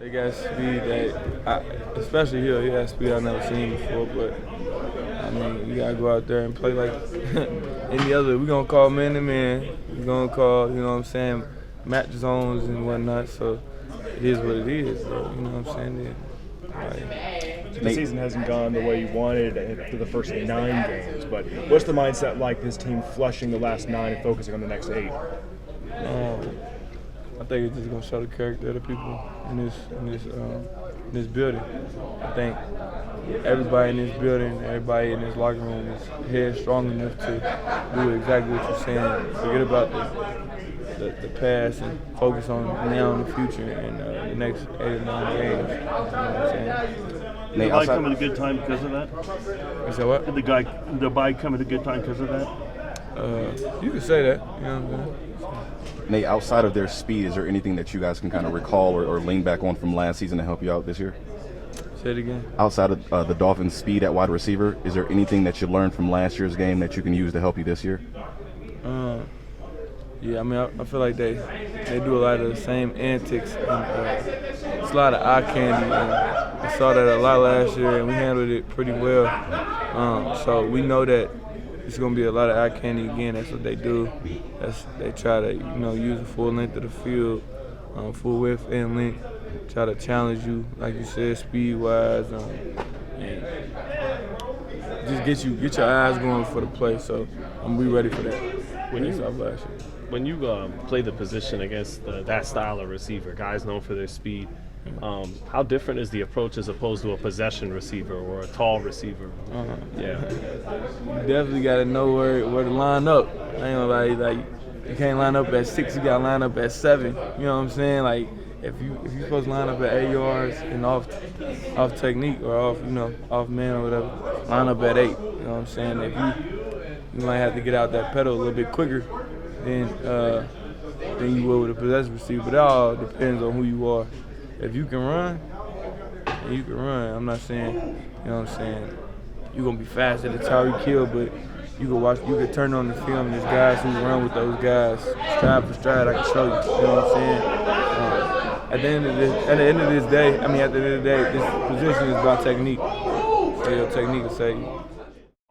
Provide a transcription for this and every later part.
They got speed especially here, he has speed I've never seen before. But I mean, you gotta go out there and play like any other. We're gonna call man to man. We're gonna call, you know what I'm saying, match zones and whatnot. So it is what it is. So, you know what I'm saying? The season hasn't gone the way you wanted for the first 9 games, but what's the mindset like this team flushing the last 9 and focusing on the next 8? I think it's just gonna show the character of the people in this building. I think everybody in this building, everybody in this locker room is head strong enough to do exactly what you're saying. Forget about the past and focus on now and the future and the next 8 or 9 games. You know what I'm saying? Did the bye come at a good time because of that? You said what? Did the bye come at a good time because of that? You could say that. You know what I'm saying? Nate, outside of their speed, is there anything that you guys can kind of recall or lean back on from last season to help you out this year? Say it again. Outside of the Dolphins' speed at wide receiver, is there anything that you learned from last year's game that you can use to help you this year? Yeah, I mean, I feel like they do a lot of the same antics. And, it's a lot of eye candy. And I saw that a lot last year, and we handled it pretty well. So we know that it's going to be a lot of eye candy again. That's what they do. They try to, use the full length of the field, full width and length. Try to challenge you, like you said, speed-wise, and just get your eyes going for the play. So I'm be ready for that. When you play the position against that style of receiver, guys known for their speed, how different is the approach as opposed to a possession receiver or a tall receiver? Yeah, you definitely got to know where to line up. I ain't gonna lie, you can't line up at 6, you got to line up at 7. You know what I'm saying? Like if you're supposed to line up at 8 yards and off technique or off man or whatever, line up at 8. You know what I'm saying? If you might have to get out that pedal a little bit quicker than you will with a possession receiver. But it all depends on who you are. If you can run, then you can run. I'm not saying, you know what I'm saying, you're going to be fast at the Tyreek Hill, but you can turn on the film. There's guys who run with those guys, stride for stride, I can show you. You know what I'm saying? At the end of the day, this position is about technique. So your technique will save you.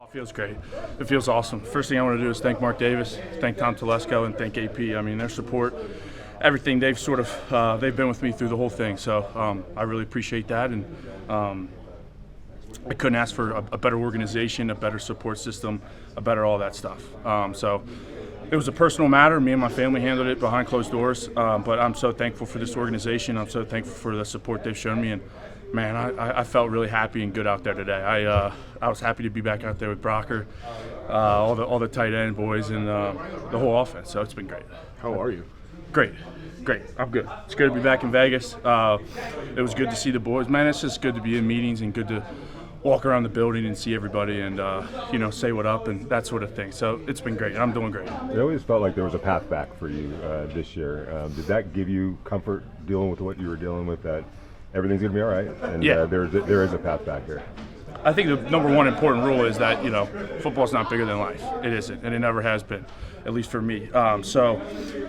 It feels great. It feels awesome. First thing I want to do is thank Mark Davis, thank Tom Telesco, and thank AP. I mean, their support, everything, they've been with me through the whole thing. So I really appreciate that. And I couldn't ask for a better organization, a better support system, a better all that stuff. So it was a personal matter. Me and my family handled it behind closed doors. But I'm so thankful for this organization. I'm so thankful for the support they've shown me. And man, I felt really happy and good out there today. I was happy to be back out there with Brocker, all the tight end boys, and the whole offense. So it's been great. How are you? Great. I'm good. It's good to be back in Vegas. It was good to see the boys. Man, it's just good to be in meetings and good to walk around the building and see everybody and say what up and that sort of thing. So it's been great. I'm doing great. It always felt like there was a path back for you this year. Did that give you comfort dealing with what you were dealing with, that everything's going to be all right, and there is a path back here? I think the number one important rule is that, football's not bigger than life. It isn't, and it never has been, at least for me. So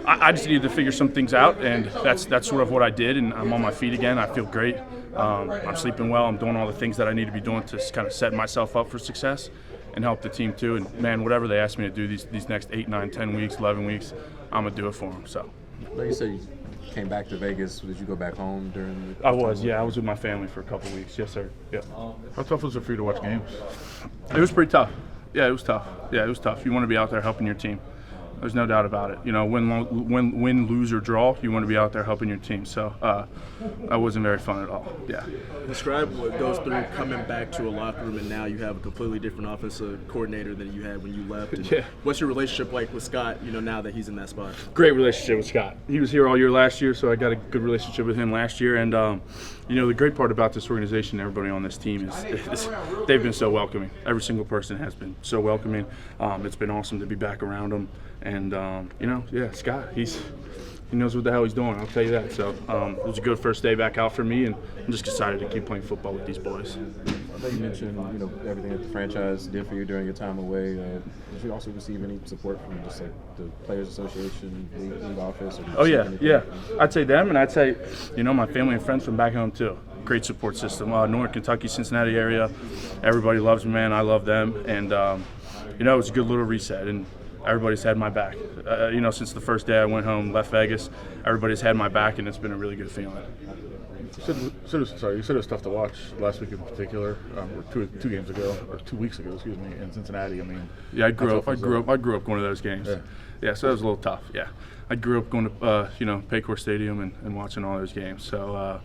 I just needed to figure some things out, and that's sort of what I did, and I'm on my feet again. I feel great. I'm sleeping well. I'm doing all the things that I need to be doing to kind of set myself up for success and help the team too. And, man, whatever they ask me to do these next 8, 9, 10 weeks, 11 weeks, I'm going to do it for them. So. Like you said, you came back to Vegas. Did you go back home during the I was with my family for a couple of weeks. Yes, sir. Yeah. How tough was it for you to watch games? It was pretty tough. Yeah, it was tough. You want to be out there helping your team. There's no doubt about it. Win, lose, or draw, you want to be out there helping your team. So that wasn't very fun at all. Yeah. Describe what goes through coming back to a locker room, and now you have a completely different offensive coordinator than you had when you left. And what's your relationship like with Scott, now that he's in that spot? Great relationship with Scott. He was here all year last year, so I got a good relationship with him last year. And, the great part about this organization, everybody on this team, is they've been so welcoming. Every single person has been so welcoming. It's been awesome to be back around them. And, Scott, he knows what the hell he's doing, I'll tell you that. So it was a good first day back out for me, and I'm just excited to keep playing football with these boys. You mentioned, everything that the franchise did for you during your time away. Did you also receive any support from just like the Players Association, league office? Or Oh yeah. I'd say them, and I'd say, my family and friends from back home too. Great support system. Northern Kentucky, Cincinnati area, everybody loves me, man. I love them, and it was a good little reset, and everybody's had my back. Since the first day I went home, left Vegas, everybody's had my back, and it's been a really good feeling. You said it was tough to watch last week in particular, or two games ago, or 2 weeks ago, excuse me, in Cincinnati. I mean, yeah, I grew up going to those games. Yeah, so that was a little tough. Yeah, I grew up going to Paycor Stadium and watching all those games. So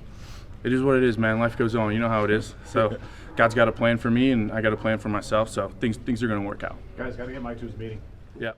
it is what it is, man. Life goes on. You know how it is. So God's got a plan for me, and I got a plan for myself. So things are going to work out. Guys, got to get Mike to his meeting. Yeah.